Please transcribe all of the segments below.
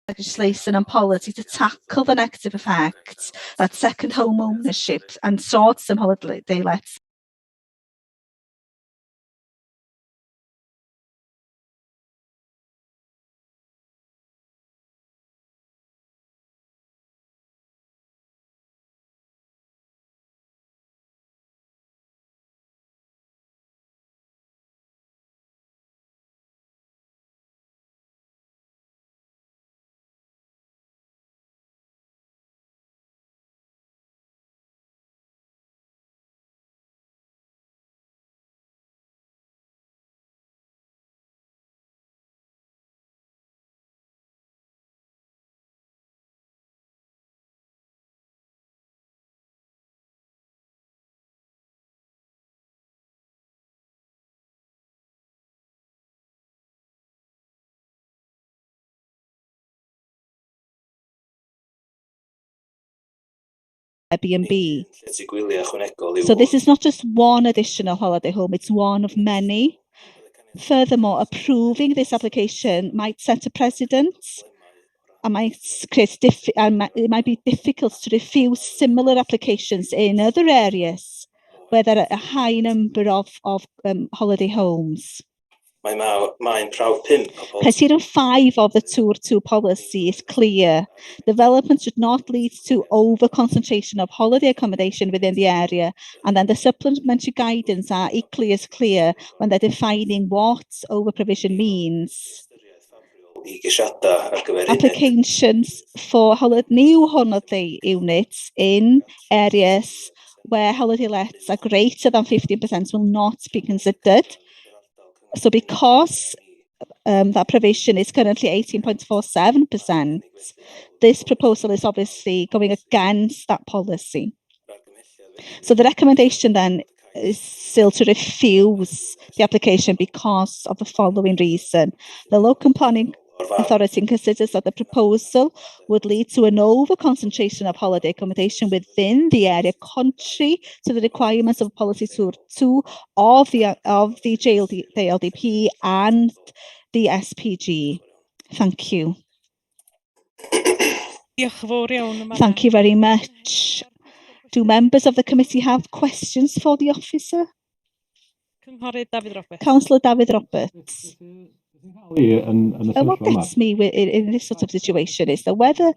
legislation and policy to tackle the negative effects that second home ownership and short-term holiday lets Airbnb. So this is not just one additional holiday home, it's one of many. Furthermore, approving this application might set a precedent and might create it might be difficult to refuse similar applications in other areas where there are a high number of holiday homes. Criteria 5 of the Tour 2 policy is clear. Development should not lead to over-concentration of holiday accommodation within the area, and then the supplementary guidance are equally as clear when they're defining what over-provision means. Applications for new holiday units in areas where holiday lets are greater than 15% will not be considered. So because that provision is currently 18.47%, this proposal is obviously going against that policy. So the recommendation then is still to refuse the application because of the following reason. The local planning authority considers that the proposal would lead to an over-concentration of holiday accommodation within the area, contrary to the requirements of Policy Tour 2 of the JLDP and the SPG. Thank you. Thank you very much. Do members of the committee have questions for the officer? Councillor David Roberts. What gets me in this sort of situation is that whether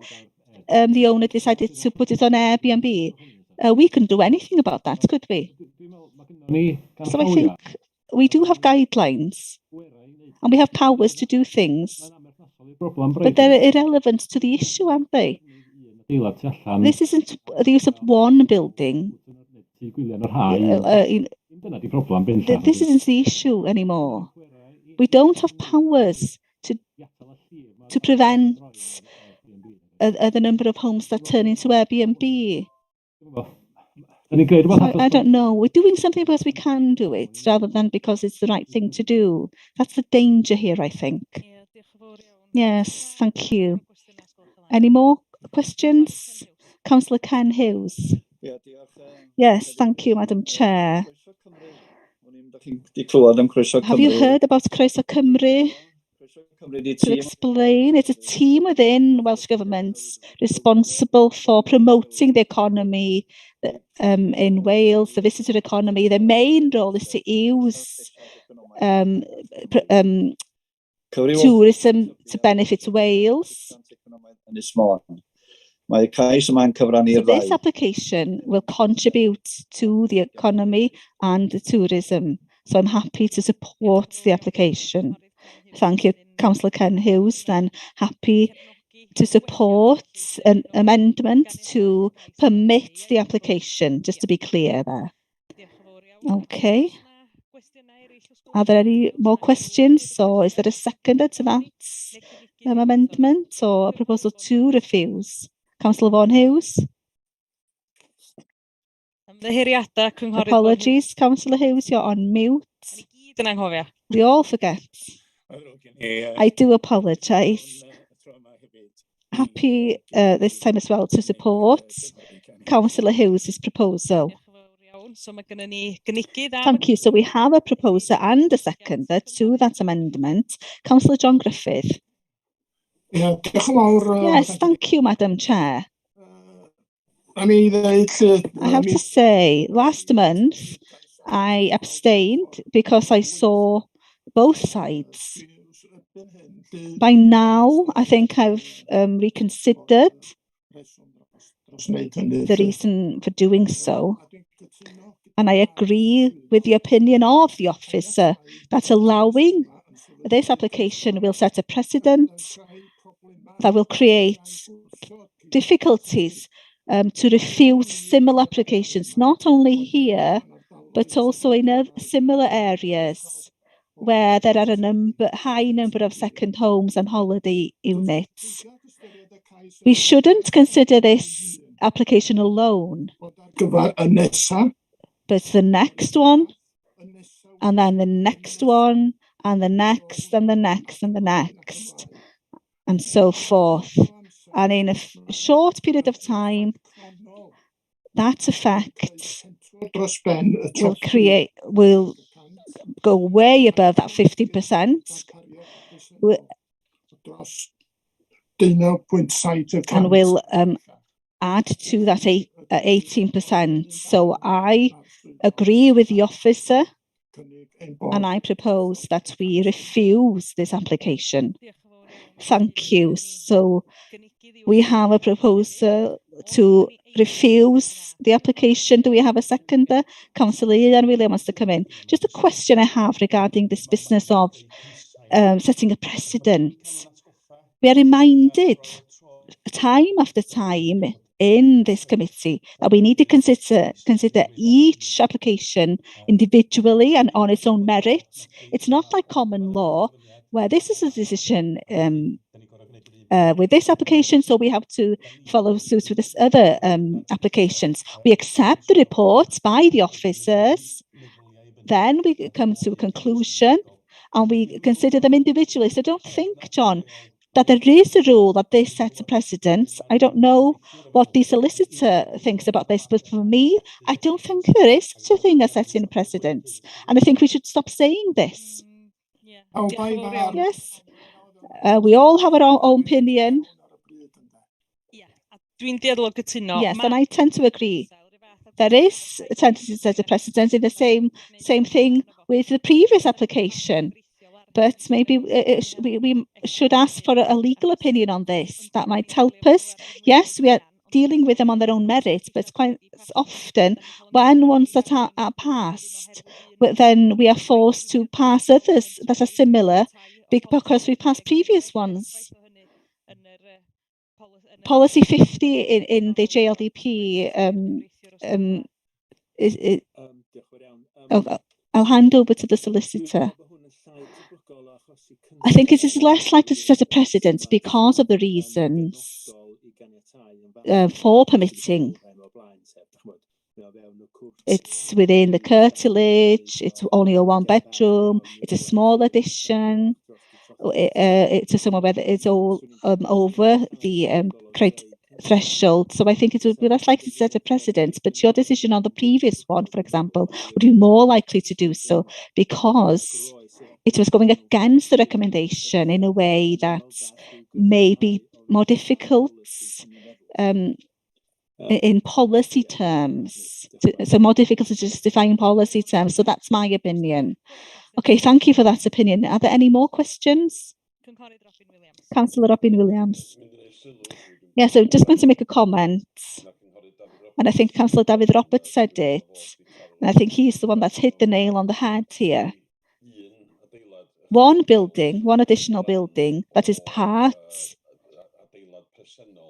the owner decided to put it on Airbnb, we couldn't do anything about that, could we? So I think we do have guidelines and we have powers to do things, but they're irrelevant to the issue, aren't they? This isn't the use of one building. This isn't the issue anymore. We don't have powers to prevent the number of homes that turn into Airbnb. I don't know. We're doing something because we can do it rather than because it's the right thing to do. That's the danger here, I think. Yes, thank you. Any more questions? Councillor Ken Hughes. Yes, thank you, Madam Chair. Have you heard about Croeso Cymru? To explain, it's a team within Welsh Government responsible for promoting the economy in Wales, the visitor economy. Their main role is to use tourism to benefit Wales. So this application will contribute to the economy and the tourism. So I'm happy to support the application. Thank you, Councillor Ken Hughes. Then happy to support an amendment to permit the application, just to be clear there. Okay. Are there any more questions, or is there a seconder to that amendment or a proposal to refuse? Councillor Vaughan Hughes. Apologies, Councillor Hughes, you're on mute. We all forget. I do apologise. Happy this time as well to support Councillor Hughes' proposal. Thank you. So we have a proposer and a seconder to that amendment. Councillor John Griffith. Diolch yn fawr. Yes, thank you, Madam Chair. I have to say, last month I abstained because I saw both sides. By now, I think I've reconsidered the reason for doing so. And I agree with the opinion of the officer that allowing this application will set a precedent that will create difficulties to refuse similar applications, not only here, but also in similar areas where there are a high number of second homes and holiday units. We shouldn't consider this application alone, but the next one, and then the next one, and the next, and the next, and the next, and so forth. And in a short period of time, that effect will go way above that 50%. And will add to that 18%. So I agree with the officer, and I propose that we refuse this application. Thank you. So we have a proposal to refuse the application. Do we have a seconder? Councillor Ian William wants to come in. Just a question I have regarding this business of setting a precedent. We are reminded time after time in this committee that we need to consider each application individually and on its own merit. It's not like common law, where this is a decision with this application, so we have to follow suit with this other applications. We accept the reports by the officers, then we come to a conclusion and we consider them individually. So don't think, John, that there is a rule that this sets a precedent. I don't know what the solicitor thinks about this, but for me, I don't think there is such a thing as setting a precedent. And I think we should stop saying this. Yes. We all have our own opinion. Yes, and I tend to agree. There is a tendency to set a precedent in the same thing with the previous application. But maybe we should ask for a legal opinion on this. That might help us. Yes, we are dealing with them on their own merit, but quite often when ones that are passed, then we are forced to pass others that are similar because we passed previous ones. Policy 50 in the JLDP I'll hand over to the solicitor. I think it is less likely to set a precedent because of the reasons for permitting. It's within the curtilage, it's only a one bedroom, it's a small addition, it's somewhere where it's all over the threshold. So I think it would be less likely to set a precedent, but your decision on the previous one, for example, would be more likely to do so because it was going against the recommendation in a way that may be more difficult in policy terms. So more difficult to justify in policy terms. So that's my opinion. Okay, thank you for that opinion. Are there any more questions? Councillor Robin Williams. Yeah, so just going to make a comment. And I think Councillor David Roberts said it. And I think he's the one that's hit the nail on the head here. One additional building that is part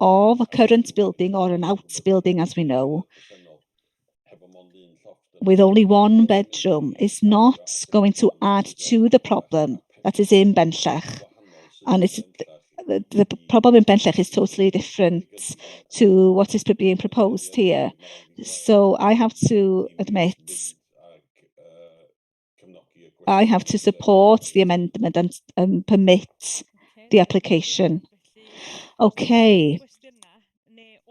of a current building or an outbuilding, as we know, with only one bedroom is not going to add to the problem that is in Benllech. And it's the problem in Benllech is totally different to what is being proposed here. So I have to admit, I have to support the amendment and permit the application. Okay.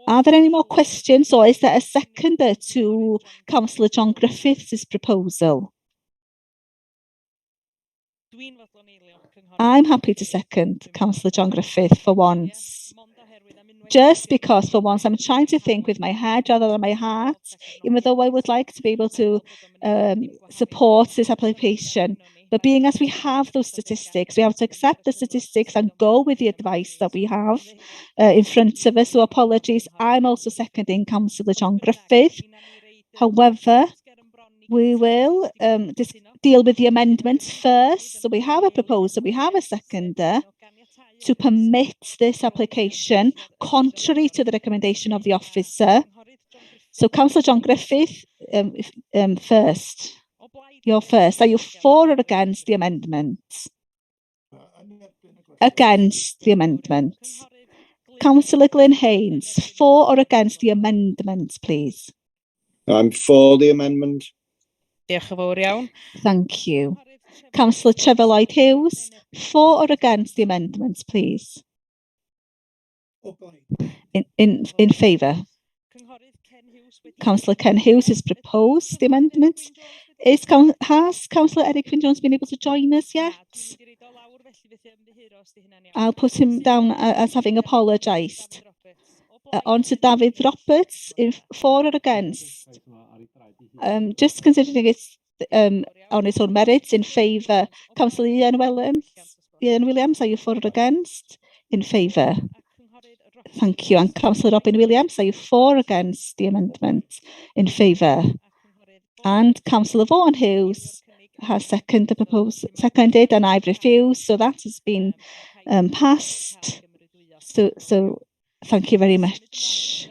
Are there any more questions, or is there a seconder to Councillor John Griffiths' proposal? I'm happy to second Councillor John Griffith for once. Just because for once I'm trying to think with my head rather than my heart, even though I would like to be able to support this application. But being as we have those statistics, we have to accept the statistics and go with the advice that we have in front of us. So apologies, I'm also seconding Councillor John Griffith. However, we will deal with the amendments first. So we have a proposal, we have a seconder to permit this application contrary to the recommendation of the officer. So Councillor John Griffith, first. You're first. Are you for or against the amendment? Against the amendment. Councillor Glyn Haynes, for or against the amendment, please? I'm for the amendment. Thank you. Councillor Trevor Lloyd Hughes, for or against the amendment, please? In favour. Councillor Ken Hughes has proposed the amendment. Has Councillor Eric Finn-Jones been able to join us yet? I'll put him down as having apologised. On to David Roberts, for or against? Just considering it's on its own merits, in favour. Councillor Ian Williams, are you for or against? In favour. Thank you. And Councillor Robin Williams, are you for or against the amendment? In favour. And Councillor Vaughan Hughes has seconded, and I've refused. So that has been passed. So thank you very much.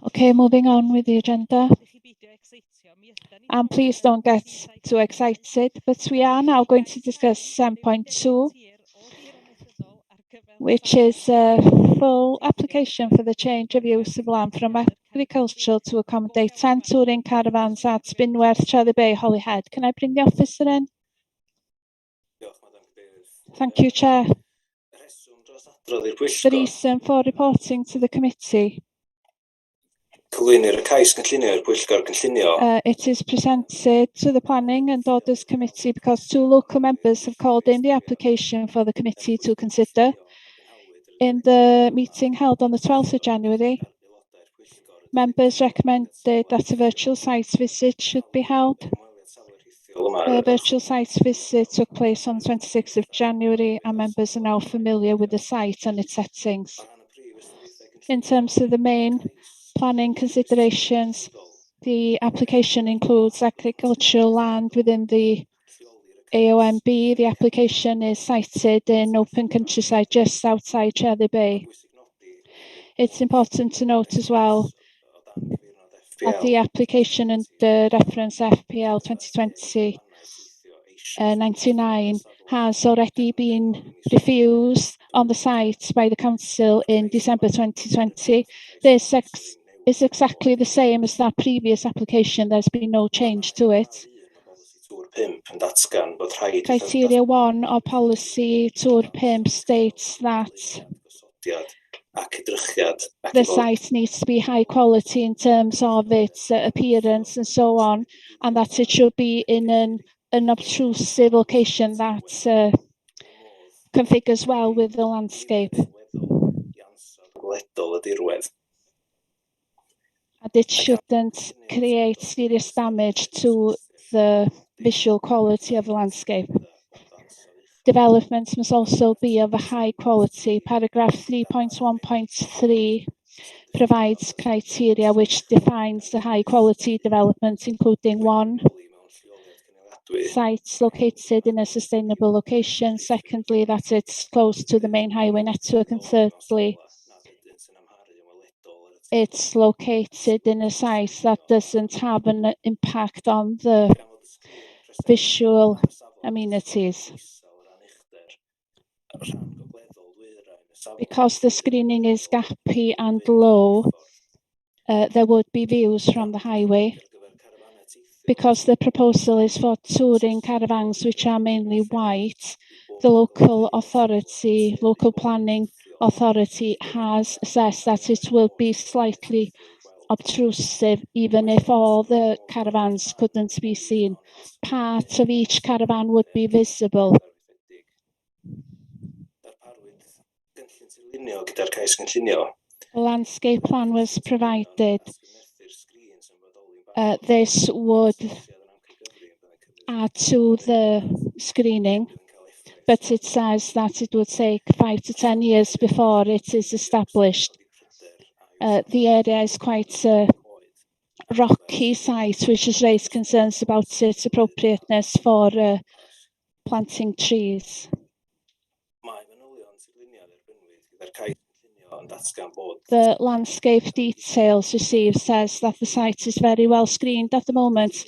Okay, moving on with the agenda. And please don't get too excited, but we are now going to discuss 7.2, which is a full application for the change of use of land from agricultural to accommodate 10 touring caravans at Binworth, Charlie Bay, Holyhead. Can I bring the officer in? Thank you, Chair. The reason for reporting to the committee. It is presented to the Planning and Orders Committee because 2 local members have called in the application for the committee to consider. In the meeting held on the 12th of January, members recommended that a virtual site visit should be held. A virtual site visit took place on the 26th of January, and members are now familiar with the site and its settings. In terms of the main planning considerations, the application includes agricultural land within the AONB. The application is sited in open countryside just outside Charlie Bay. It's important to note as well that the application under reference FPL 2020-99 has already been refused on the site by the council in December 2020. This is exactly the same as that previous application. There's been no change to it. Criteria 1 of policy Tour 5 states that the site needs to be high quality in terms of its appearance and so on, and that it should be in an unobtrusive location that configures well with the landscape. And it shouldn't create serious damage to the visual quality of the landscape. Developments must also be of a high quality. Paragraph 3.1.3 provides criteria which defines the high quality development, including 1, sites located in a sustainable location, secondly, that it's close to the main highway network, and thirdly, it's located in a site that doesn't have an impact on the visual amenities. Because the screening is gappy and low, there would be views from the highway. Because the proposal is for touring caravans, which are mainly white, the local planning authority has assessed that it will be slightly obtrusive, even if all the caravans couldn't be seen. Part of each caravan would be visible. Gyda'r cais cynllunio. A landscape plan was provided. This would add to the screening, but it says that it would take 5 to 10 years before it is established. The area is quite a rocky site, which has raised concerns about its appropriateness for planting trees. The landscape details received says that the site is very well screened at the moment.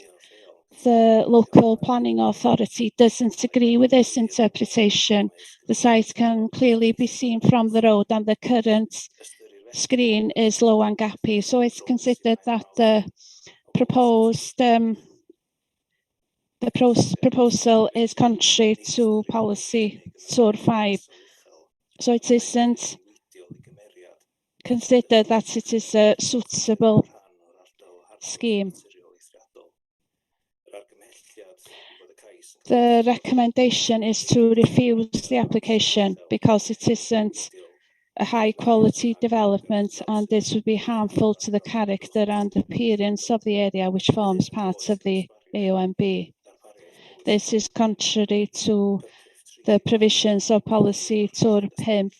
The local planning authority doesn't agree with this interpretation. The site can clearly be seen from the road and the current screen is low and gappy. So it's considered that the proposal is contrary to policy SOR 5. So it isn't considered that it is a suitable scheme. The recommendation is to refuse the application because it isn't a high quality development and this would be harmful to the character and appearance of the area which forms part of the AONB. This is contrary to the provisions of policy SOR 5,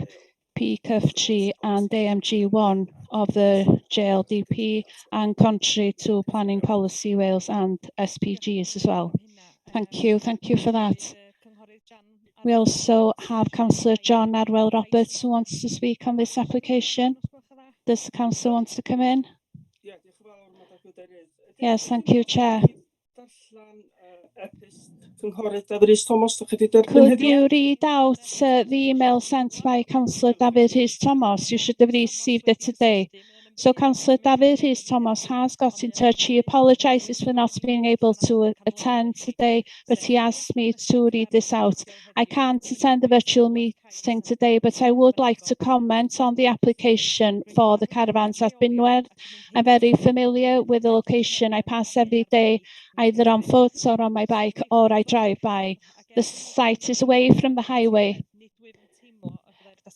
PCUF3 and AMG1 of the JLDP and contrary to planning policy Wales and SPGs as well. Thank you for that. We also have Councillor John Arwell Roberts who wants to speak on this application. Does the councillor want to come in? Yes, thank you, Chair. Could you read out the email sent by Councillor David Rhys-Thomas? You should have received it today. So Councillor David Rhys-Thomas has got in touch. He apologises for not being able to attend today, but he asked me to read this out. I can't attend the virtual meeting today, but I would like to comment on the application for the caravans at Binwedd. I'm very familiar with the location. I pass every day, either on foot or on my bike, or I drive by. The site is away from the highway,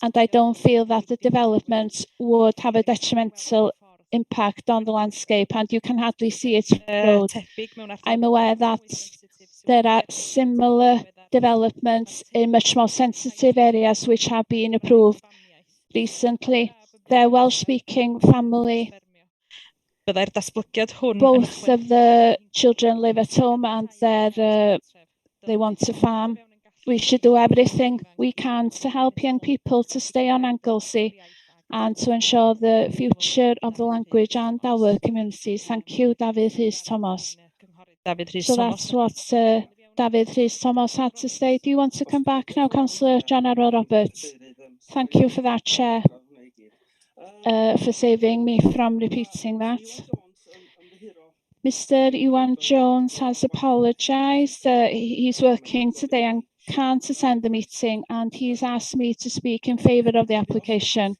and I don't feel that the development would have a detrimental impact on the landscape, and you can hardly see it from the road. I'm aware that there are similar developments in much more sensitive areas which have been approved recently. They're Welsh-speaking family. Both of the children live at home and they want to farm. We should do everything we can to help young people to stay on Anglesey and to ensure the future of the language and our communities. Thank you, David Rhys-Thomas. So that's what David Rhys-Thomas had to say. Do you want to come back now, Councillor John Arwell Roberts? Thank you for that, Chair, for saving me from repeating that. Mr. Iwan Jones has apologised. He's working today and can't attend the meeting, and he's asked me to speak in favour of the application.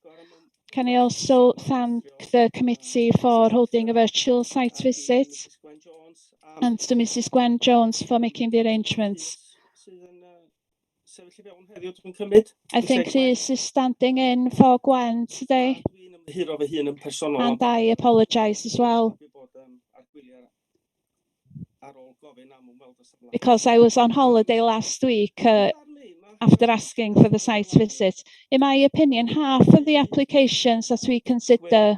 Can I also thank the committee for holding a virtual site visit and to Mrs. Gwen Jones for making the arrangements. I think Rhys is standing in for Gwen today, and I apologise as well, because I was on holiday last week after asking for the site visit. In my opinion, half of the applications that we consider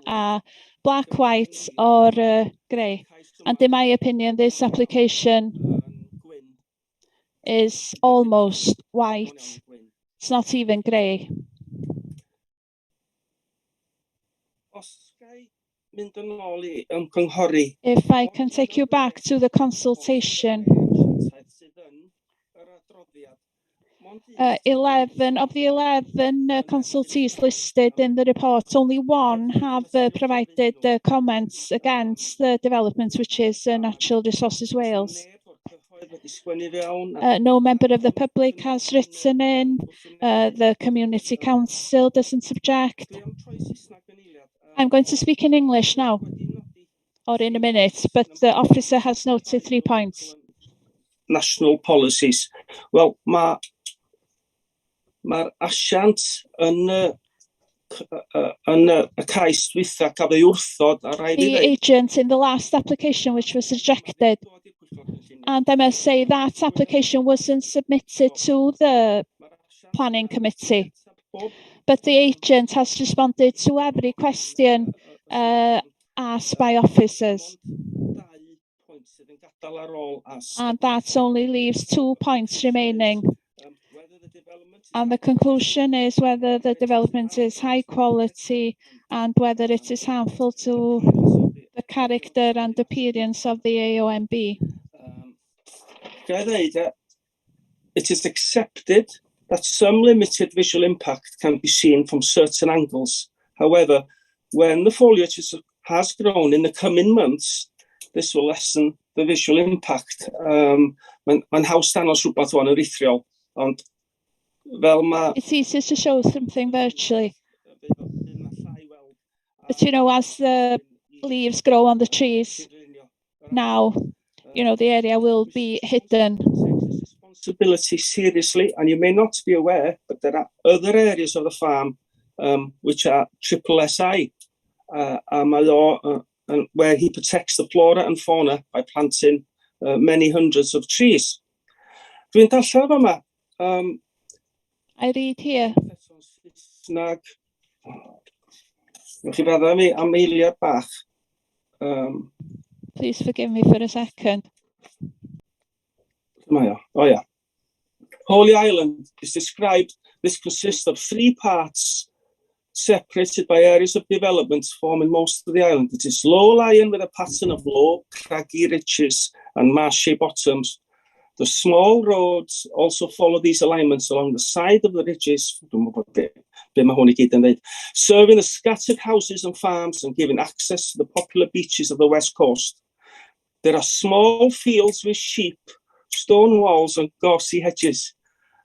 are black, white or grey. And in my opinion, this application is almost white. It's not even grey. If I can take you back to the consultation, 11 of the 11 consultees listed in the report, only one have provided comments against the development, which is Natural Resources Wales. No member of the public has written in. The Community Council doesn't object. I'm going to speak in English now, or in a minute, but the officer has noted 3 points. National policies. Wel, mae'r asiant yn y cais dwytha cafodd ei wrthod a rhaid i The agent in the last application, which was rejected, and I must say that application wasn't submitted to the planning committee, but the agent has responded to every question asked by officers, and that only leaves 2 points remaining. And the conclusion is whether the development is high quality and whether it is harmful to the character and appearance of the AONB. It is accepted that some limited visual impact can be seen from certain angles. However, when the foliage has grown in the coming months, this will lessen the visual impact. Mae'n haws danos rhywbeth o'n erythriol, ond fel It's easy to show something virtually, but you know, as the leaves grow on the trees now, you know, the area will be hidden. Responsibility seriously, and you may not be aware, but there are other areas of the farm which are triple SI, where he protects the flora and fauna by planting many hundreds of trees. Dwi'n darllen fama. I read here. Nag. Newch chi fadda mi am eiliad bach. Please forgive me for a second. Oh yeah. Holy Island is described. This consists of 3 parts separated by areas of development forming most of the island. It is low-lying with a pattern of low, craggy ridges and marshy bottoms. The small roads also follow these alignments along the side of the ridges, serving the scattered houses and farms and giving access to the popular beaches of the west coast. There are small fields with sheep, stone walls and gorsy hedges.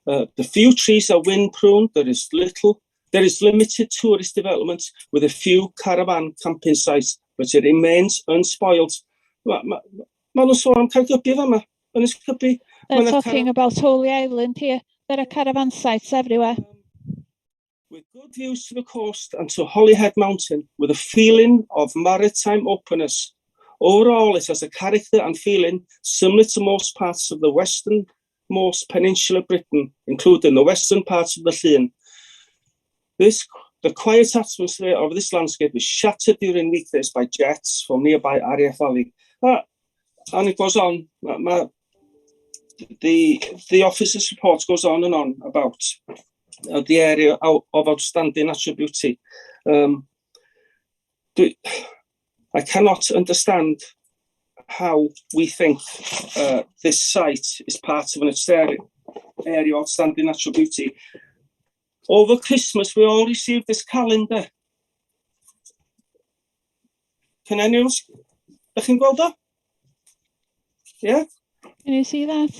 The few trees are wind-prone. There is limited tourist development with a few caravan camping sites, but it remains unspoiled. They're talking about Holy Island here. There are caravan sites everywhere. With good views to the coast and to Holyhead Mountain, with a feeling of maritime openness. Overall, it has a character and feeling similar to most parts of the westernmost peninsula Britain, including the western parts of the Llyn. The quiet atmosphere of this landscape is shattered during weekdays by jets from nearby Ariach Valley. And it goes on. The officer's report goes on and on about the area of outstanding natural beauty. I cannot understand how we think this site is part of an area of outstanding natural beauty. Over Christmas, we all received this calendar. Can anyone? Ydych chi'n gweld o? Yeah? Can you see that?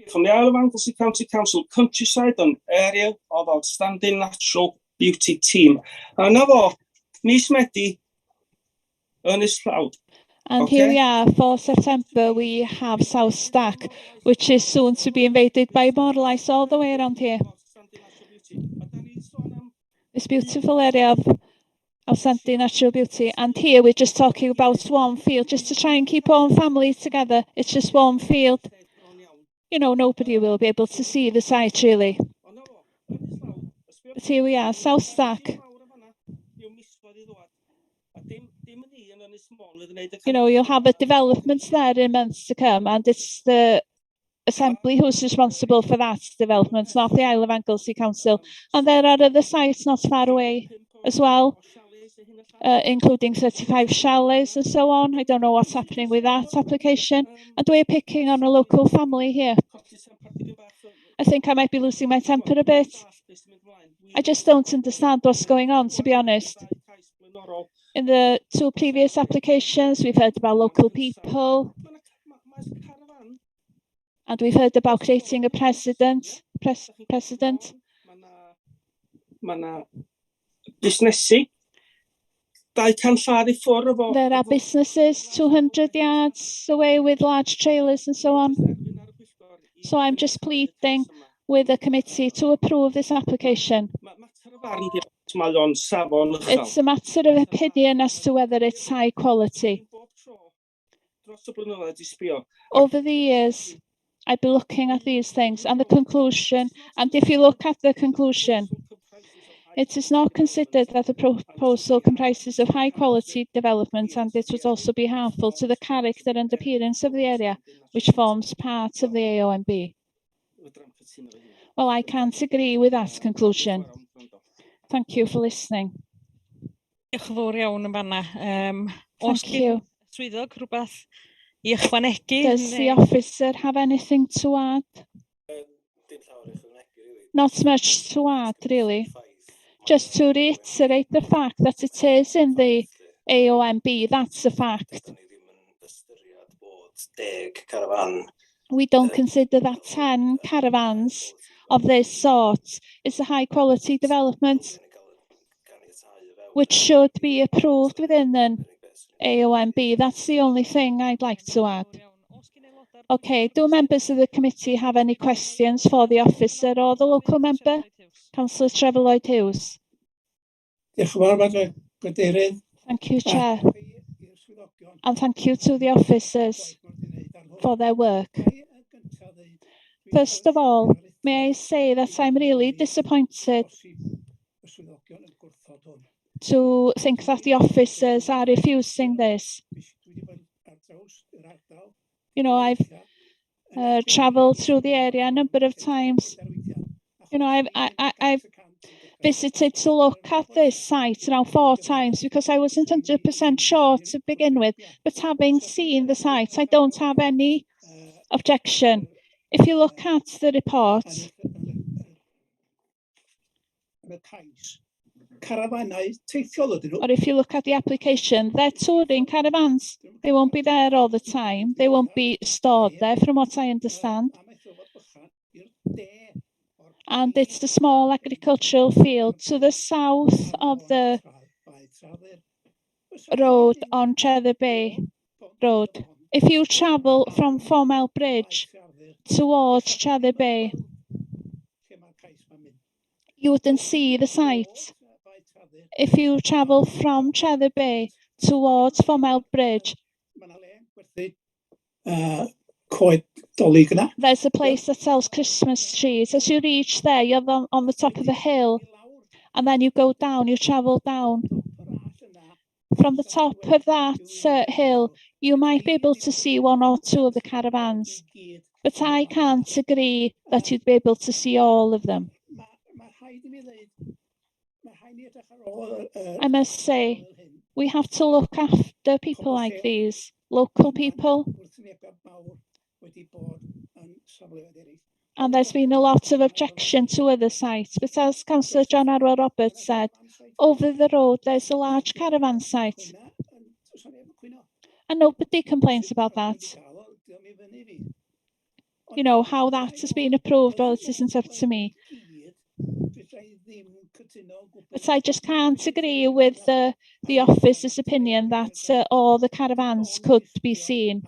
From the Isle of Anglesey County Council, countryside and area of outstanding natural beauty team. And na fo, mis Medi, Ynys Llawd. And Okay. here we are, for September, we have South Stack, which is soon to be invaded by Morlais all the way around here. This beautiful area of outstanding natural beauty. And here we're just talking about one field, just to try and keep one family together. It's just one field. You know, nobody will be able to see the site really. But here we are, South Stack. You know, you'll have a development there in months to come, and it's the Assembly who's responsible for that development, not the Isle of Anglesey Council. And there are other sites not far away as well, including 35 chalets and so on. I don't know what's happening with that application. And we're picking on a local family here. I think I might be losing my temper a bit. I just don't understand what's going on, to be honest. In the 2 previous applications, we've heard about local people, and we've heard about creating a precedent. Busnesu. 200 lladd I ffwrdd efo. There are businesses 200 yards away with large trailers and so on. So I'm just pleading with the committee to approve this application. Mater o farn di, mae o'n safon uchel. It's a matter of opinion as to whether it's high quality. Bob tro, dros y blynyddoedd di sbio. Over the years, I've been looking at these things and the conclusion, and if you look at the conclusion, it is not considered that the proposal comprises of high quality development and it would also be harmful to the character and appearance of the area, which forms part of the AONB. Well, I can't agree with that conclusion. Thank you for listening. Diolch yn fawr iawn yn fanna. Oes Thank you. swyddog rhywbeth I ychwanegu? Does the officer have anything to add? Not much to add, really. Just to reiterate the fact that it is in the AONB, that's a fact. We don't consider that 10 caravans of this sort is a high quality development which should be approved within an AONB. That's the only thing I'd like to add. Okay, do members of the committee have any questions for the officer or the local member? Councillor Trevor Lloyd Hughes. Diolch yn fawr, Cadeirydd. Thank you, Chair. And thank you to the officers for their work. First of all, may I say that I'm really disappointed to think that the officers are refusing this. You know, I've travelled through the area a number of times. You know, I've visited to look at this site around 4 times because I wasn't 100% sure to begin with. But having seen the site, I don't have any objection. If you look at the report, or if you look at the application, they're touring caravans. They won't be there all the time. They won't be stored there, from what I understand. And it's the small agricultural field to the south of the road on Cheddar Bay Road. If you travel from 4 Mile Bridge towards Cheddar Bay, you wouldn't see the site. If you travel from Cheddar Bay towards 4 Mile Bridge, there's a place that sells Christmas trees. As you reach there, you're on the top of the hill, and then you go down, you travel down. From the top of that hill, you might be able to see 1 or 2 of the caravans, but I can't agree that you'd be able to see all of them. I must say, we have to look after people like these, local people. And there's been a lot of objection to other sites, but as Councillor John Arwell Roberts said, over the road there's a large caravan site. And nobody complains about that. You know, how that has been approved, well, it isn't up to me. But I just can't agree with the officer's opinion that all the caravans could be seen.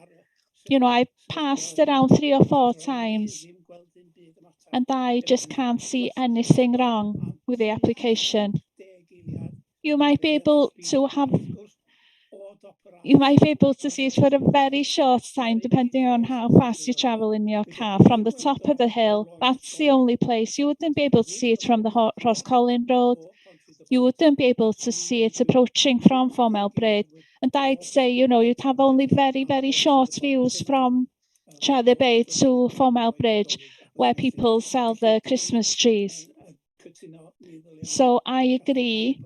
You know, I passed around 3 or 4 times and I just can't see anything wrong with the application. You might be able to see it for a very short time, depending on how fast you travel in your car. From the top of the hill, that's the only place. You wouldn't be able to see it from the Roscollin Road. You wouldn't be able to see it approaching from 4 Mile Bridge. And I'd say, you know, you'd have only very, very short views from Cheddar Bay to 4 Mile Bridge, where people sell the Christmas trees. So I agree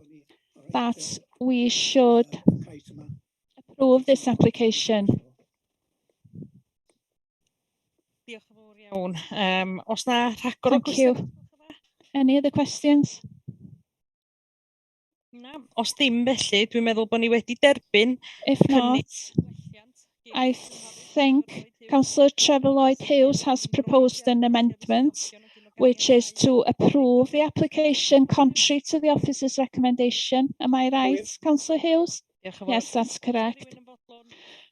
that we should approve this application. Diolch yn fawr iawn. Os na rhagor o Thank you. Any other questions? Na, os dim felly, dwi'n meddwl bod ni wedi derbyn If not, I think Councillor Trevor Lloyd Hughes has proposed an amendment which is to approve the application contrary to the officer's recommendation. Am I right, Councillor Hughes? Yes, that's correct.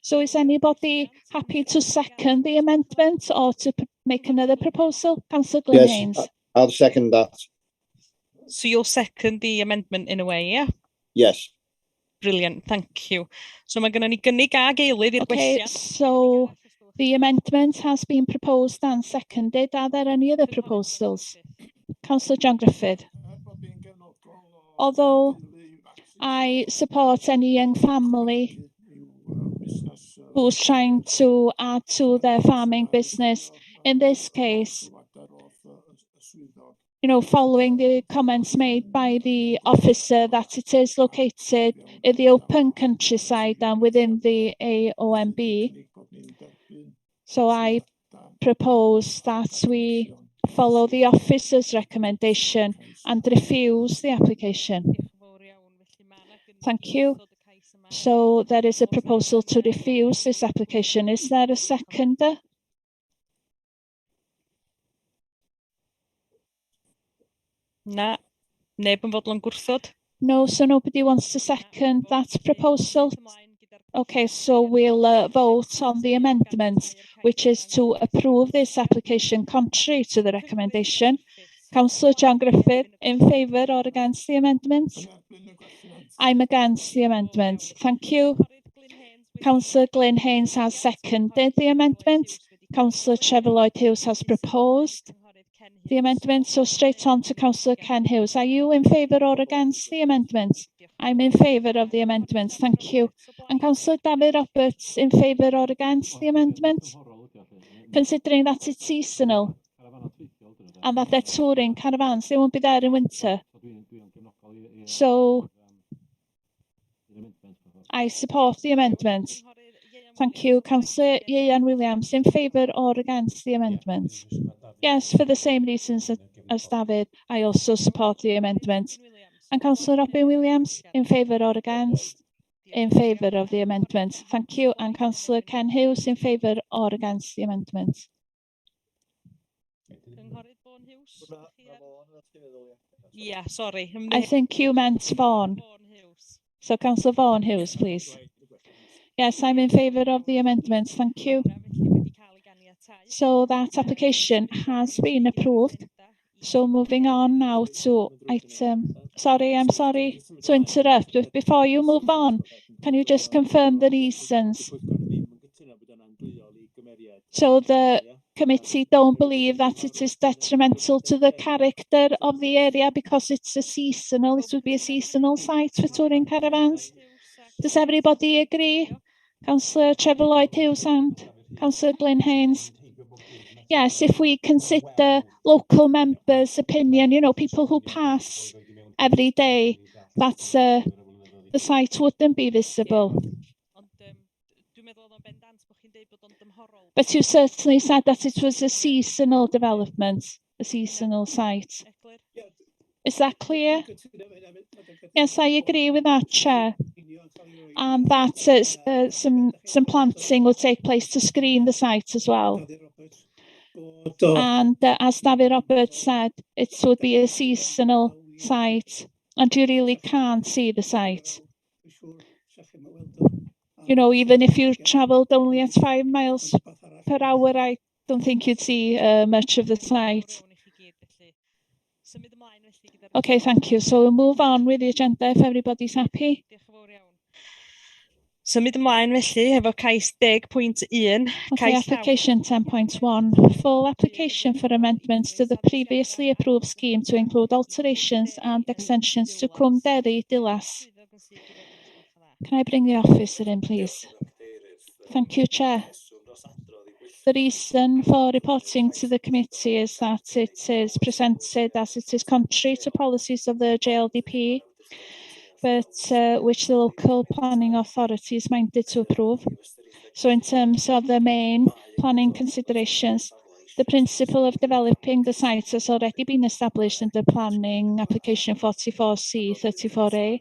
So is anybody happy to second the amendment or to make another proposal? Councillor Glyn Yes, Haynes. I'll second that. So you'll second the amendment in a way, yeah? Yes. Brilliant, thank you. So mae gennym ni gynnig ag eilydd i'r Okay, gwestiwn. so the amendment has been proposed and seconded. Are there any other proposals? Councillor John Griffith. Although I support any young family who's trying to add to their farming business, in this case, you know, following the comments made by the officer that it is located in the open countryside and within the AONB. So I propose that we follow the officer's recommendation and refuse the application. Thank you. So there is a proposal to refuse this application. Is there a seconder? Na, neb yn fodlon gwrthod. No, so nobody wants to second that proposal. Okay, so we'll vote on the amendment, which is to approve this application contrary to the recommendation. Councillor John Griffith, in favour or against the amendment? I'm against the amendment. Thank you. Councillor Glyn Haynes has seconded the amendment. Councillor Trevor Lloyd-Hughes has proposed the amendment. So straight on to Councillor Ken Hughes. Are you in favour or against the amendment? I'm in favour of the amendment. Thank you. And Councillor David Roberts, in favour or against the amendment? Considering that it's seasonal and that they're touring caravans, they won't be there in winter. So I support the amendment. Thank you. Councillor Ian Williams, in favour or against the amendment? Yes, for the same reasons as David, I also support the amendment. And Councillor Robin Williams, in favour or against? In favour of the amendment. Thank you. And Councillor Ken Hughes, in favour or against the amendment? Yeah, sorry. I think you meant Vaughan. So Councillor Vaughan Hughes, please. Yes, I'm in favour of the amendment. Thank you. So that application has been approved. So moving on now to item, I'm sorry to interrupt, but before you move on, can you just confirm the reasons? So the committee don't believe that it is detrimental to the character of the area because it's it would be a seasonal site for touring caravans. Does everybody agree? Councillor Trevor Lloyd-Hughes and Councillor Glyn Haynes. Yes, if we consider local members' opinion, you know, people who pass every day, that's the site wouldn't be visible. But you certainly said that it was a seasonal development, a seasonal site. Is that clear? Yes, I agree with that, Chair. And that some planting will take place to screen the site as well. And as David Roberts said, it would be a seasonal site, and you really can't see the site. You know, even if you travelled only at 5 miles per hour, I don't think you'd see much of the site. Okay, thank you. So we'll move on with the agenda if everybody's happy. Symud ymlaen felly efo cais 10.1. Okay, application 10.1. Full application for amendments to the previously approved scheme to include alterations and extensions to Cwm Derry, Dilas. Can I bring the officer in, please? Thank you, Chair. The reason for reporting to the committee is that it is presented as it is contrary to policies of the JLDP, but which the local planning authority is minded to approve. So in terms of the main planning considerations, the principle of developing the site has already been established in the planning application 44C 34A,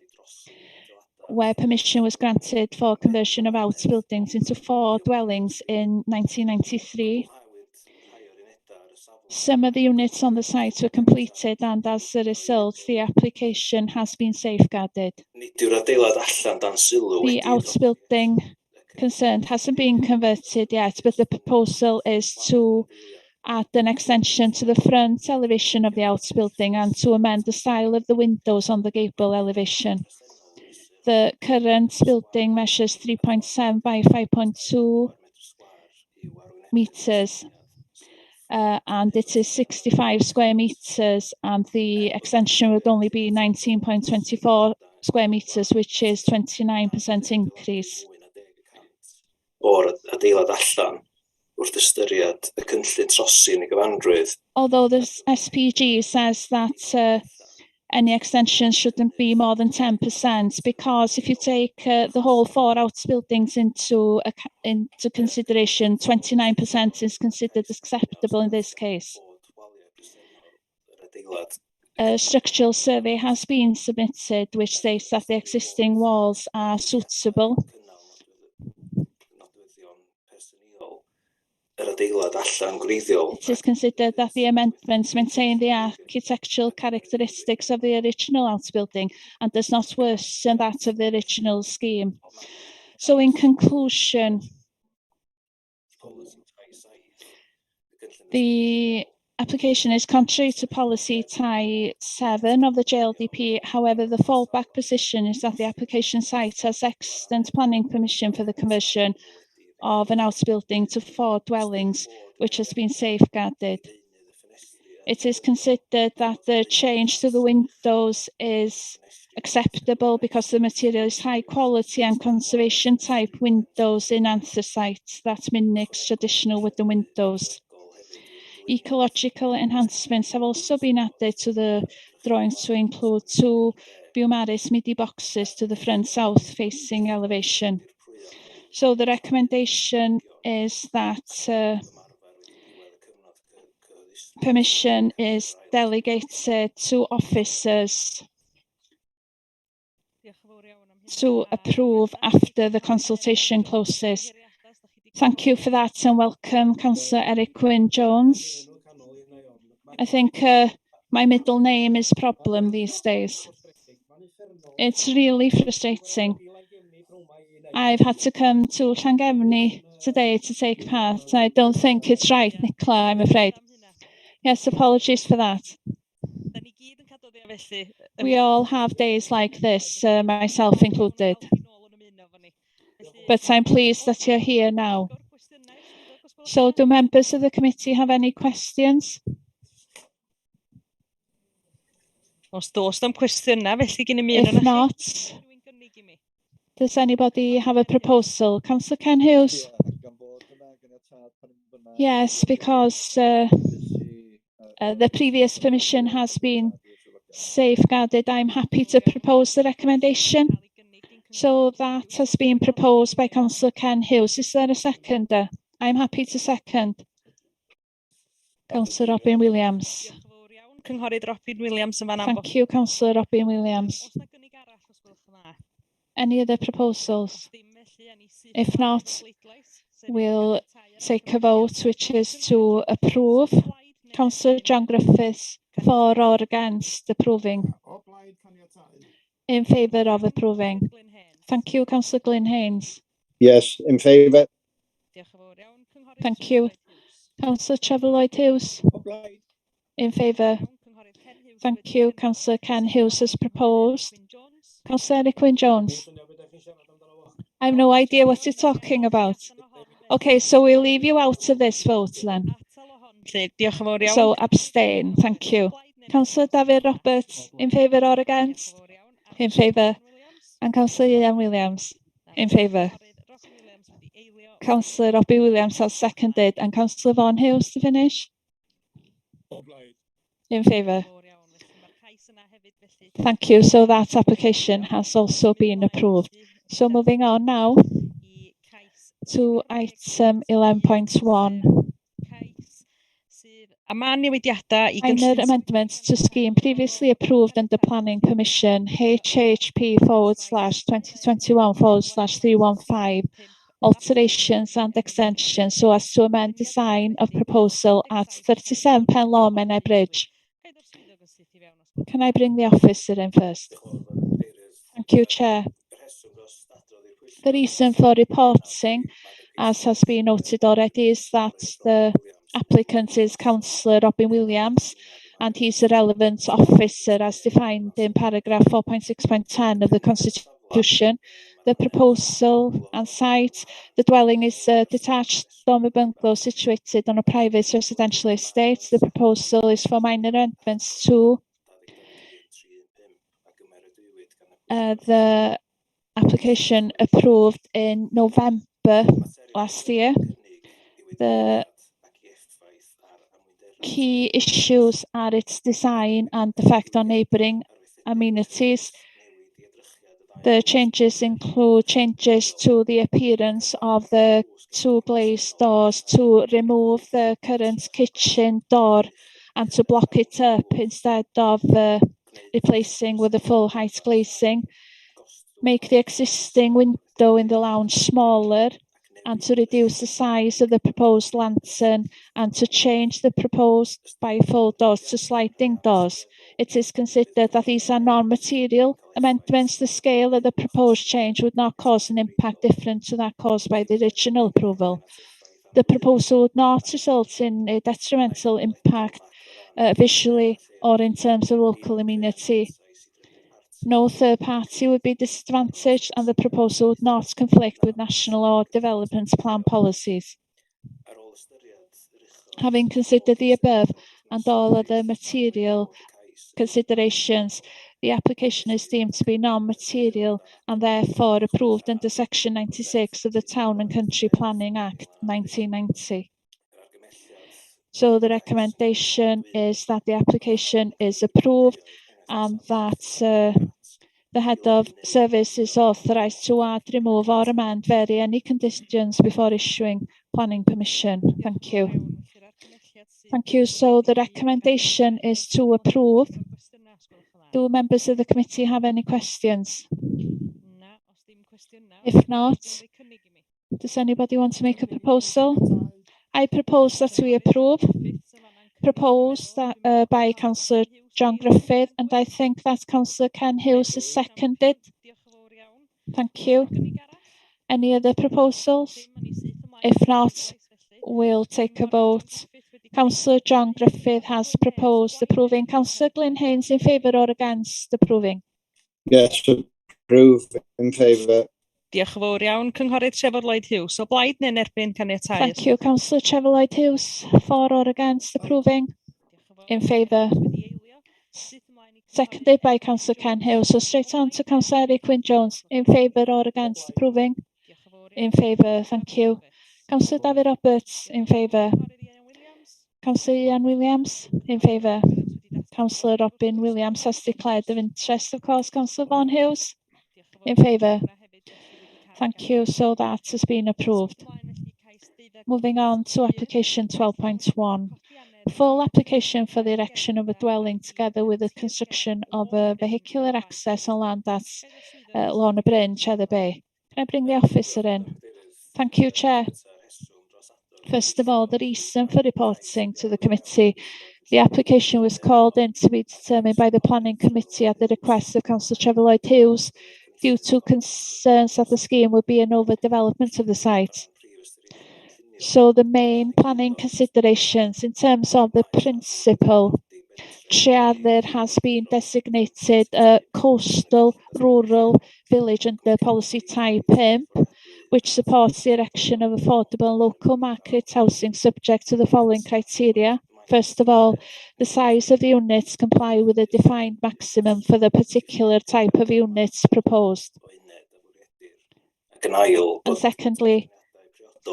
where permission was granted for conversion of outbuildings into 4 dwellings in 1993. Some of the units on the site were completed, and as a result, the application has been safeguarded. Nid yw'r adeilad allan dan sylw The outbuilding concerned hasn't been converted yet, but the proposal is to add an extension to the front elevation of the outbuilding and to amend the style of the windows on the gable elevation. The current building measures 3.7 by 5.2 meters. And it is 65 square meters, and the extension would only be 19.24 square meters, which is 29% increase. O'r adeilad allan wrth ystyried y cynllun trosi yn y gyfanrwydd. Although the SPG says that any extension shouldn't be more than 10%, because if you take the whole 4 outbuildings into consideration, 29% is considered acceptable in this case. A structural survey has been submitted which states that the existing walls are suitable. It is considered that the amendments maintain the architectural characteristics of the original outbuilding and does not worsen that of the original scheme. So in conclusion, the application is contrary to policy tie 7 of the JLDP. However, the fallback position is that the application site has extant planning permission for the conversion of an outbuilding to 4 dwellings, which has been safeguarded. It is considered that the change to the windows is acceptable because the material is high quality and conservation type windows in anthracite that mimics traditional wooden windows. Ecological enhancements have also been added to the drawings to include 2 Beaumaris midi boxes to the front south facing elevation. So the recommendation is that permission is delegated to officers to approve after the consultation closes. Thank you for that and welcome Councillor Eric Wyn-Jones. I think my middle name is a problem these days. It's really frustrating. I've had to come to Llangefni today to take part. I don't think it's right, Nicola, I'm afraid. Yes, apologies for that. We all have days like this, myself included. But I'm pleased that you're here now. So do members of the committee have any questions? If not, does anybody have a proposal? Councillor Ken Hughes? Yes, because the previous permission has been safeguarded. I'm happy to propose the recommendation. So that has been proposed by Councillor Ken Hughes. Is there a seconder? I'm happy to second. Councillor Robin Williams. Thank you, Councillor Robin Williams. Any other proposals? If not, we'll take a vote, which is to approve. Councillor John Griffiths, for or against approving? In favour of approving. Thank you, Councillor Glyn Haynes. Yes, in favour. Thank you. Councillor Trevor Lloyd-Hughes. In favour. Thank you. Councillor Ken Hughes has proposed. Councillor Eric Wyn-Jones. I have no idea what you're talking about. Okay, so we'll leave you out of this vote then. So abstain. Thank you. Councillor David Roberts, in favour or against? In favour. And Councillor Ian Williams, in favour. Councillor Robbie Williams has seconded. And Councillor Vaughan Hughes to finish? In favour. Thank you. So that application has also been approved. So moving on now to item 11.1. Minor amendments to scheme previously approved under planning permission HHP/2021/315 alterations and extensions so as to amend design of proposal at 37 Penlaw Menai Bridge. Can I bring the officer in first? Thank you, Chair. The reason for reporting, as has been noted already, is that the applicant is Councillor Robin Williams, and he's a relevant officer as defined in paragraph 4.6.10 of the Constitution. The proposal and site, the dwelling is a detached dormer bungalow situated on a private residential estate. The proposal is for minor amendments to the application approved in November last year. The key issues are its design and effect on neighbouring amenities. The changes include changes to the appearance of the two glazed doors, to remove the current kitchen door and to block it up instead of replacing with a full height glazing, make the existing window in the lounge smaller, and to reduce the size of the proposed lantern, and to change the proposed bifold doors to sliding doors. It is considered that these are non-material amendments. The scale of the proposed change would not cause an impact different to that caused by the original approval. The proposal would not result in a detrimental impact visually or in terms of local amenity. No third party would be disadvantaged, and the proposal would not conflict with national or development plan policies. Having considered the above and all other material considerations, the application is deemed to be non-material and therefore approved under Section 96 of the Town and Country Planning Act 1990. So the recommendation is that the application is approved and that the head of service is authorised to add, remove or amend, vary any conditions before issuing planning permission. Thank you. Thank you. So the recommendation is to approve. Do members of the committee have any questions? If not, does anybody want to make a proposal? I propose that we approve. Proposed by Councillor John Griffith, and I think that Councillor Ken Hughes has seconded. Thank you. Any other proposals? If not, we'll take a vote. Councillor John Griffith has proposed approving. Councillor Glyn Haynes in favour or against approving? Yes, approve, in favour. Diolch yn fawr iawn. Cynghorydd Trevor Lloyd Hughes. O blaid neu'n erbyn caniatáu? Thank you. Councillor Trevor Lloyd Hughes, for or against approving? In favour. Seconded by Councillor Ken Hughes. So straight on to Councillor Eric Wyn Jones. In favour or against approving? In favour. Thank you. Councillor David Roberts. In favour. Councillor Ian Williams. In favour. Councillor Robin Williams has declared of interest, of course. Councillor Vaughan Hughes. In favour. Thank you. So that has been approved. Moving on to application 12.1. Full application for the erection of a dwelling together with the construction of a vehicular access on land at Lorna Bryn, Cheddar Bay. Can I bring the officer in? Thank you, Chair. First of all, the reason for reporting to the committee. The application was called in to be determined by the Planning Committee at the request of Councillor Trevor Lloyd Hughes due to concerns that the scheme would be an overdevelopment of the site. So the main planning considerations in terms of the principle, Treadur has been designated a coastal rural village under policy type PIMP, which supports the erection of affordable and local market housing subject to the following criteria. First of all, the size of the units comply with a defined maximum for the particular type of units proposed. And secondly,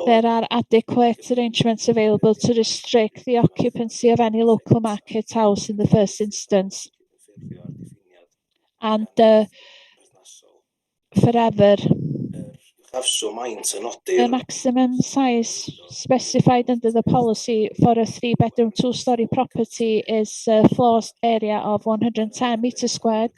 there are adequate arrangements available to restrict the occupancy of any local market house in the first instance. And forever, the maximum size specified under the policy for a 3-bedroom, 2-storey property is a floor area of 110 metres squared.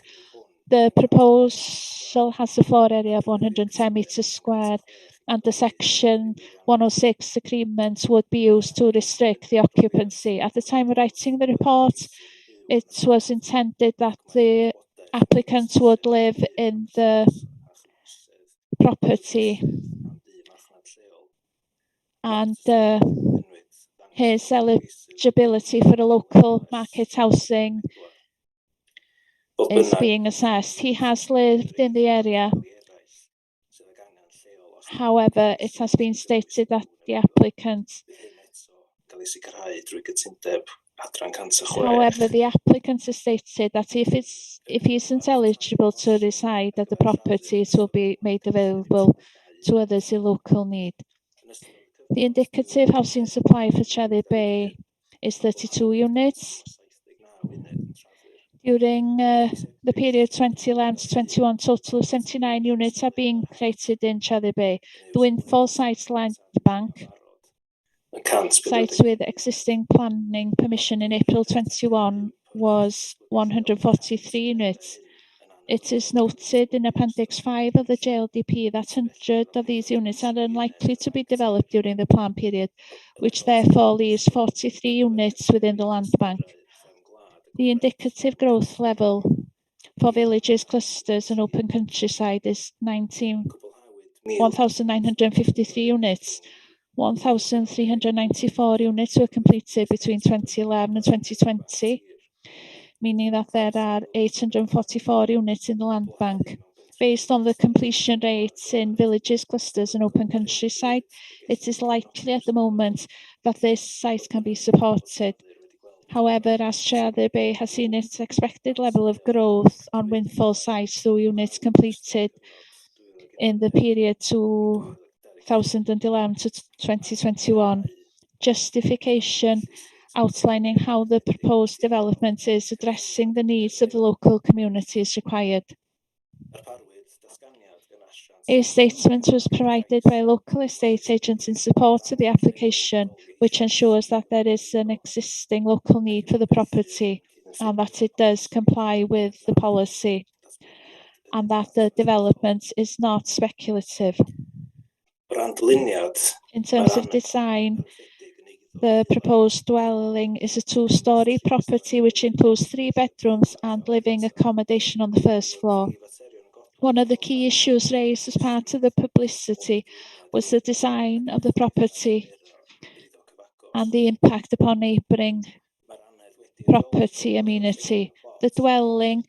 The proposal has a floor area of 110 metres squared. and the Section 106 agreement would be used to restrict the occupancy. At the time of writing the report, it was intended that the applicant would live in the property and his eligibility for a local market housing is being assessed. He has lived in the area. However, it has been stated that the applicant has stated that if he isn't eligible to reside at the property, it will be made available to others in local need. The indicative housing supply for Cherry Bay is 32 units. During the period 2011 to 21, total of 79 units are being created in Cherry Bay. The Windfall site land bank, sites with existing planning permission in April 21, was 143 units. It is noted in Appendix 5 of the JLDP that 100 of these units are unlikely to be developed during the plan period, which therefore leaves 43 units within the land bank. The indicative growth level for villages, clusters and open countryside is 1,953 units. 1,394 units were completed between 2011 and 2020, meaning that there are 844 units in the land bank. Based on the completion rates in villages, clusters and open countryside, it is likely at the moment that this site can be supported. However, as Cherry Bay has seen its expected level of growth on Windfall sites through units completed in the period 2011 to 2021, justification outlining how the proposed development is addressing the needs of the local community is required. A statement was provided by a local estate agent in support of the application, which ensures that there is an existing local need for the property and that it does comply with the policy and that the development is not speculative. In terms of design, the proposed dwelling is a two-storey property which includes 3 bedrooms and living accommodation on the first floor. One of the key issues raised as part of the publicity was the design of the property and the impact upon neighbouring property amenity. The dwelling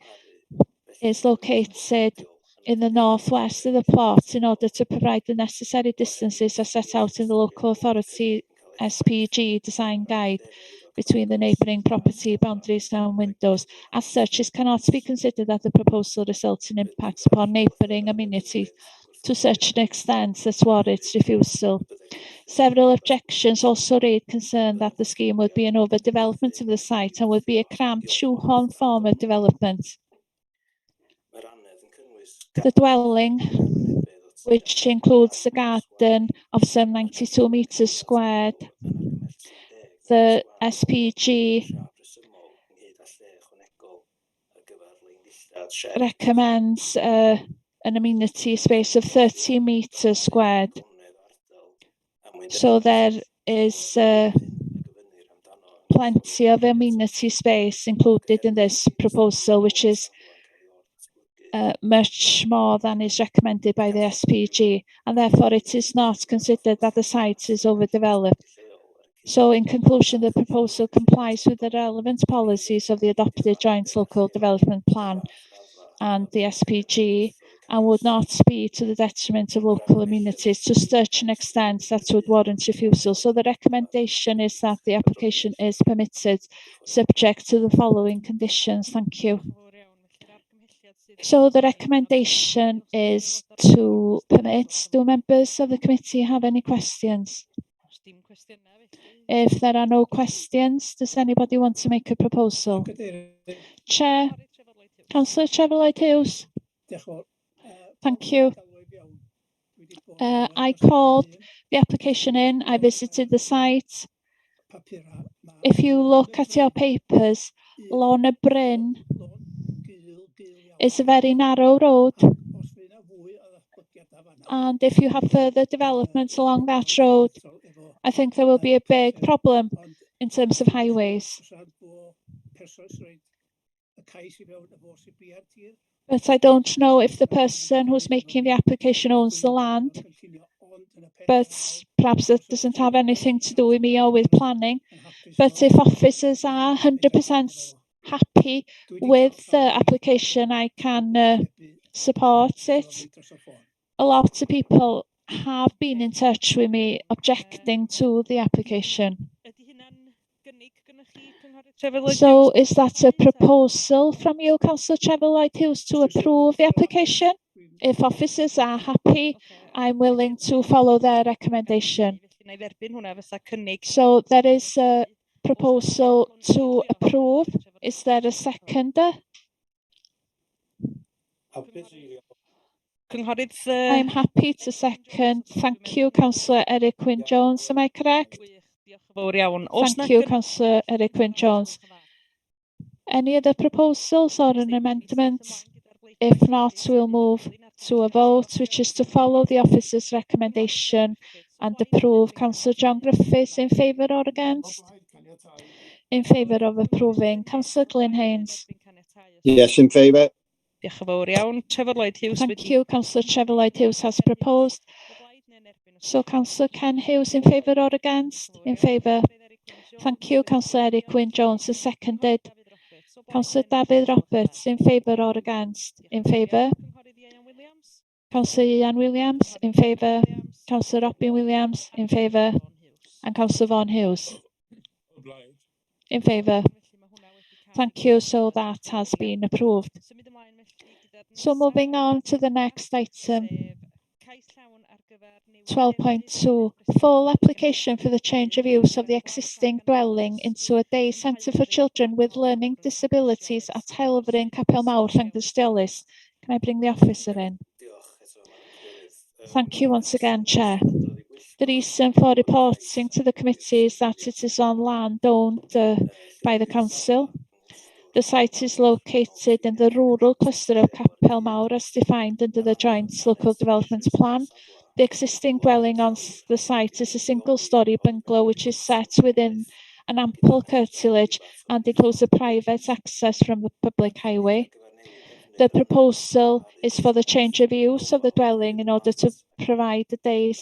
is located in the northwest of the plot in order to provide the necessary distances as set out in the local authority SPG design guide between the neighbouring property boundaries and windows. As such, it cannot be considered that the proposal results in impacts upon neighbouring amenity to such an extent that warrants refusal. Several objections also raised concern that the scheme would be an overdevelopment of the site and would be a cramped shoehorn form of development. The dwelling, which includes a garden of some 92 metres squared, the SPG recommends an amenity space of 30 metres squared. So there is plenty of amenity space included in this proposal, which is much more than is recommended by the SPG, and therefore it is not considered that the site is overdeveloped. So in conclusion, the proposal complies with the relevant policies of the adopted Joint Local Development Plan and the SPG, and would not be to the detriment of local amenities to such an extent that would warrant refusal. So the recommendation is that the application is permitted, subject to the following conditions. Thank you. So the recommendation is to permit. Do members of the committee have any questions? If there are no questions, does anybody want to make a proposal? Chair, Councillor Trevor Lloyd-Hughes. Thank you. I called the application in. I visited the site. If you look at your papers, Lorna Bryn is a very narrow road. And if you have further developments along that road, I think there will be a big problem in terms of highways. But I don't know if the person who's making the application owns the land, but perhaps that doesn't have anything to do with me or with planning. But if officers are 100% happy with the application, I can support it. A lot of people have been in touch with me objecting to the application. So is that a proposal from you, Councillor Trevor Lloyd-Hughes, to approve the application? If officers are happy, I'm willing to follow their recommendation. So there is a proposal to approve. Is there a seconder? I'm happy to second. Thank you, Councillor Eric Wyn-Jones. Am I correct? Thank you, Councillor Eric Wyn-Jones. Any other proposals or an amendment? If not, we'll move to a vote, which is to follow the officer's recommendation and approve. Councillor John Griffiths, in favour or against? In favour of approving. Councillor Glyn Haynes. Yes, in favour. Thank you. Councillor Trevor Lloyd-Hughes has proposed. So Councillor Ken Hughes, in favour or against? In favour. Thank you. Councillor Eric Wyn-Jones has seconded. Councillor David Roberts, in favour or against? In favour. Councillor Ian Williams, in favour. Councillor Robin Williams, in favour. And Councillor Vaughan Hughes, in favour. Thank you. So that has been approved. So moving on to the next item. 12.2, full application for the change of use of the existing dwelling into a day centre for children with learning disabilities at Helfryn, Capel Mawr, Llangystiolus. Can I bring the officer in? Thank you once again, Chair. The reason for reporting to the committee is that it is on land owned by the council. The site is located in the rural cluster of Capel Mawr as defined under the Joint Local Development Plan. The existing dwelling on the site is a single-storey bungalow which is set within an ample curtilage and includes a private access from the public highway. The proposal is for the change of use of the dwelling in order to provide a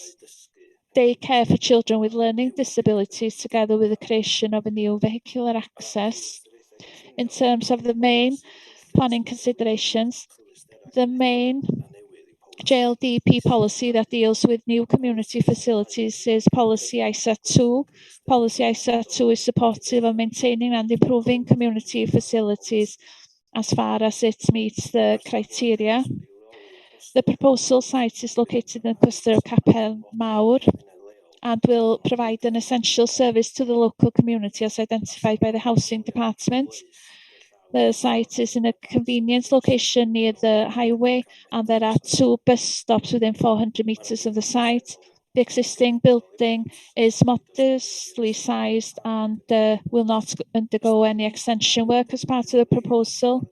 daycare for children with learning disabilities, together with the creation of a new vehicular access. In terms of the main planning considerations, the main JLDP policy that deals with new community facilities is Policy ISA 2. Policy ISA 2 is supportive of maintaining and improving community facilities as far as it meets the criteria. The proposal site is located in the cluster of Capel Mawr and will provide an essential service to the local community as identified by the Housing Department. The site is in a convenient location near the highway, and there are 2 bus stops within 400 metres of the site. The existing building is modestly sized and will not undergo any extension work as part of the proposal.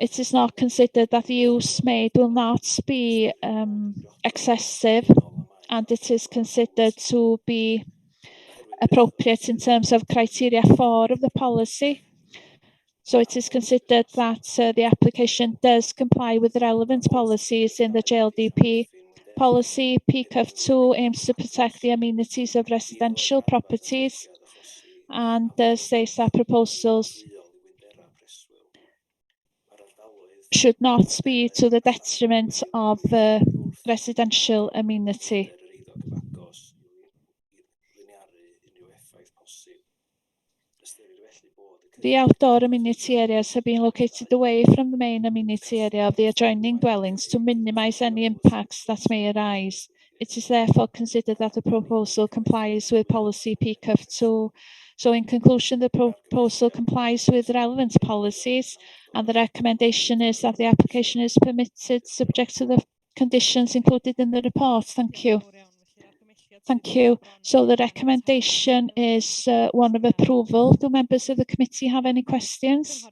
It is not considered that the use made will not be excessive, and it is considered to be appropriate in terms of criteria 4 of the policy. So it is considered that the application does comply with the relevant policies in the JLDP. Policy PCUF2 aims to protect the amenities of residential properties and states that proposals should not be to the detriment of residential amenity. The outdoor amenity areas have been located away from the main amenity area of the adjoining dwellings to minimise any impacts that may arise. It is therefore considered that the proposal complies with policy PCUF2. So in conclusion, the proposal complies with relevant policies, and the recommendation is that the application is permitted subject to the conditions included in the report. Thank you. Thank you. So the recommendation is one of approval. Do members of the committee have any questions?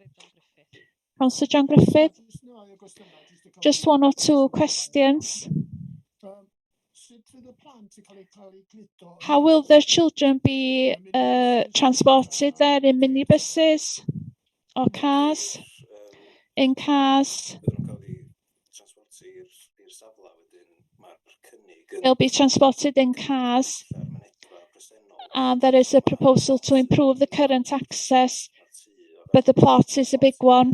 Councillor John Griffith, just one or two questions. How will the children be transported there, in minibuses or cars? In cars? They'll be transported in cars, and there is a proposal to improve the current access, but the plot is a big one.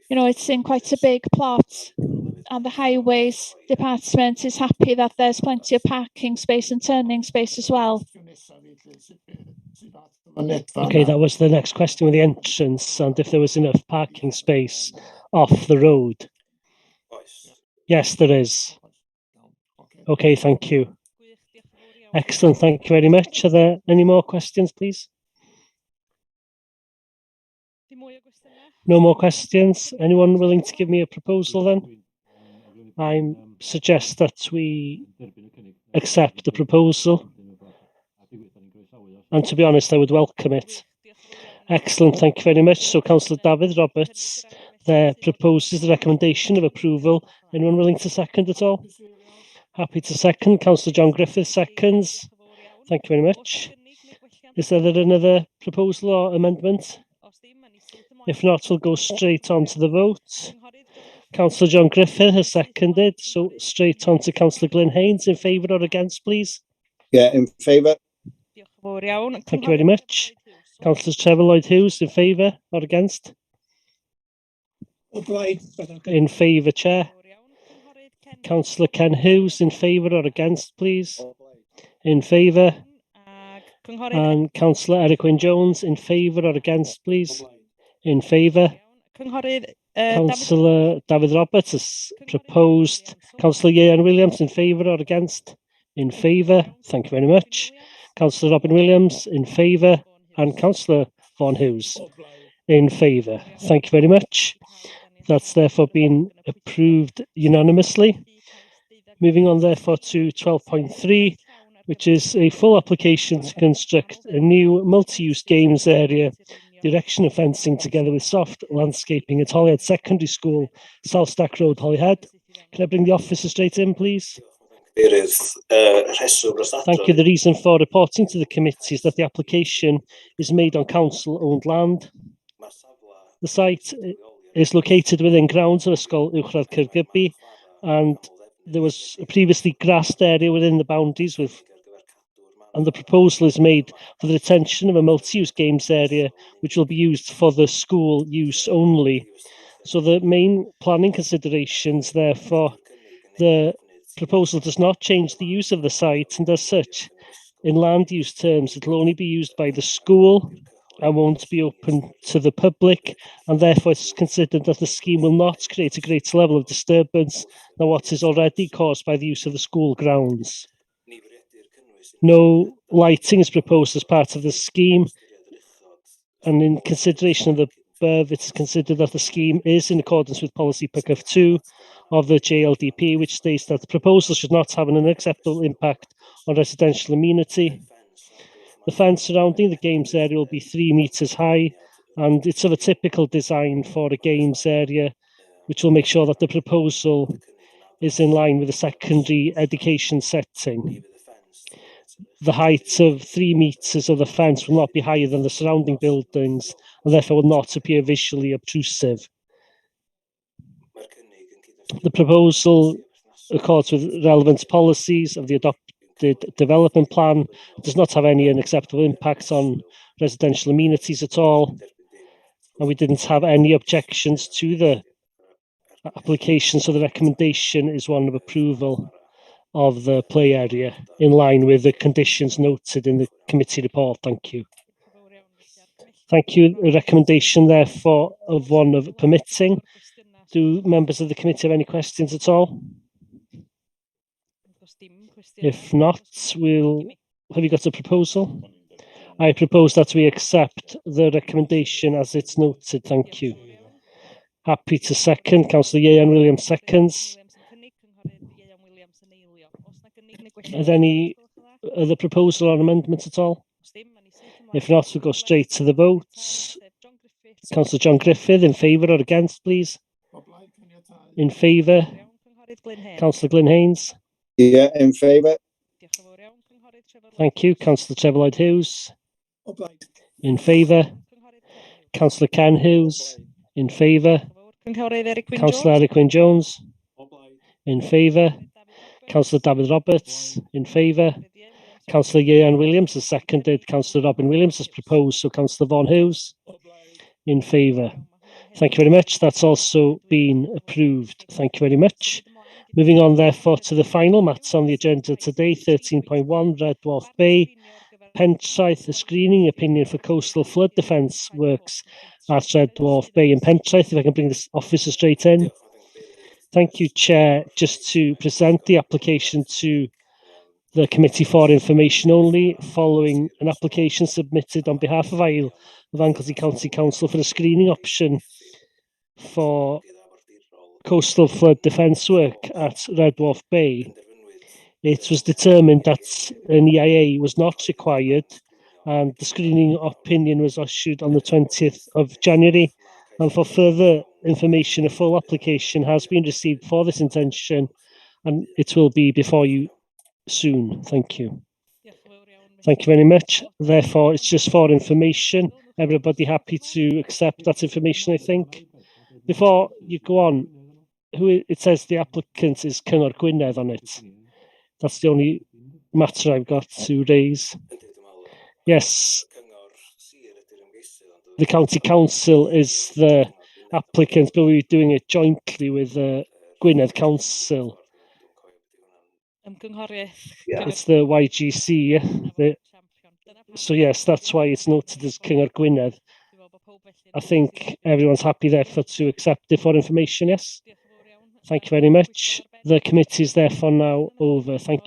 You know, it's in quite a big plot, and the Highways Department is happy that there's plenty of parking space and turning space as well. Okay, that was the next question with the entrance and if there was enough parking space off the road. Yes, there is. Okay, thank you. Excellent, thank you very much. Are there any more questions, please? No more questions. Anyone willing to give me a proposal then? I suggest that we accept the proposal. And to be honest, I would welcome it. Excellent, thank you very much. So Councillor David Roberts there proposes the recommendation of approval. Anyone willing to second at all? Happy to second. Councillor John Griffith seconds. Thank you very much. Is there another proposal or amendment? If not, we'll go straight on to the vote. Councillor John Griffith has seconded, so straight on to Councillor Glyn Haynes. In favour or against, please? Yeah, in favour. Thank you very much. Councillor Trevor Lloyd-Hughes, in favour or against? In favour, Chair. Councillor Ken Hughes, in favour or against, please? In favour. And Councillor Eric Wyn-Jones, in favour or against, please? In favour. Councillor David Roberts has proposed. Councillor Ieuan Williams, in favour or against? In favour. Thank you very much. Councillor Robin Williams, in favour. And Councillor Vaughan Hughes, in favour. Thank you very much. That's therefore been approved unanimously. Moving on therefore to 12.3, which is a full application to construct a new multi-use games area, direction of fencing together with soft landscaping at Holyhead Secondary School, Salstack Road, Holyhead. Can I bring the officer straight in, please? Thank you. The reason for reporting to the committee is that the application is made on council-owned land. The site is located within grounds of Ysgol Uwchradd Caergybi, and there was a previously grassed area within the boundaries and the proposal is made for the retention of a multi-use games area which will be used for the school use only. So the main planning considerations, therefore, the proposal does not change the use of the site, and as such, in land use terms, it will only be used by the school and won't be open to the public, and therefore it's considered that the scheme will not create a greater level of disturbance than what is already caused by the use of the school grounds. No lighting is proposed as part of the scheme, and in consideration of the above, it is considered that the scheme is in accordance with policy paragraph 2 of the JLDP, which states that the proposal should not have an unacceptable impact on residential amenity. The fence surrounding the games area will be 3 metres high, and it's of a typical design for a games area, which will make sure that the proposal is in line with the secondary education setting. The height of 3 metres of the fence will not be higher than the surrounding buildings, and therefore will not appear visually obtrusive. The proposal accords with relevant policies of the adopted development plan, does not have any unacceptable impacts on residential amenities at all, and we didn't have any objections to the application, so the recommendation is one of approval of the play area in line with the conditions noted in the committee report. Thank you. Thank you. A recommendation therefore of one of permitting. Do members of the committee have any questions at all? If not, have you got a proposal? I propose that we accept the recommendation as it's noted. Thank you. Happy to second. Councillor Ieuan Williams seconds. Are there any other proposal or amendments at all? If not, we'll go straight to the vote. Councillor John Griffith, in favour or against, please? O blaid caniatau. In favour. Cynghorydd Glyn Haynes. Councillor Glyn Haynes. Yeah, in favour. Diolch yn fawr iawn. Cynghorydd Trevor Thank you. Councillor Trevor Lloyd Hughes. O blaid. In favour. Cynghorydd Ken Hughes. Councillor Ken Hughes. In favour. Diolch yn fawr. Cynghorydd Eric Wyn Councillor Jones. Eric Wyn Jones. O blaid. In favour. Councillor David Roberts. In favour. Councillor Ian Williams has seconded. Councillor Robin Williams has proposed. So Councillor Vaughan Hughes. O blaid. In favour. Thank you very much. That's also been approved. Thank you very much. Moving on, therefore, to the final matter on the agenda today, 13.1, Red Dwarf Bay, Pentraeth, the screening opinion for coastal flood defence works at Red Dwarf Bay in Pentraeth. If I can bring this officer straight in. Thank you, Chair. Just to present the application to the Committee for Information only, following an application submitted on behalf of Isle of Anglesey County Council for a screening option for coastal flood defence work at Red Dwarf Bay. It was determined that an EIA was not required, and the screening opinion was issued on the 20th of January. And for further information, a full application has been received for this intention, and it will be before you soon. Thank you. Thank you very much. Therefore, it's just for information. Everybody happy to accept that information, I think. Before you go on, it says the applicant is Cyngor Gwynedd on it. That's the only matter I've got to raise. Yes, the County Council is the applicant, but we're doing it jointly with Gwynedd Council. It's the YGC, yeah? So yes, that's why it's noted as Cyngor Gwynedd. I think everyone's happy therefore to accept it for information, yes? Thank you very much. The committee is therefore now over. Thank you.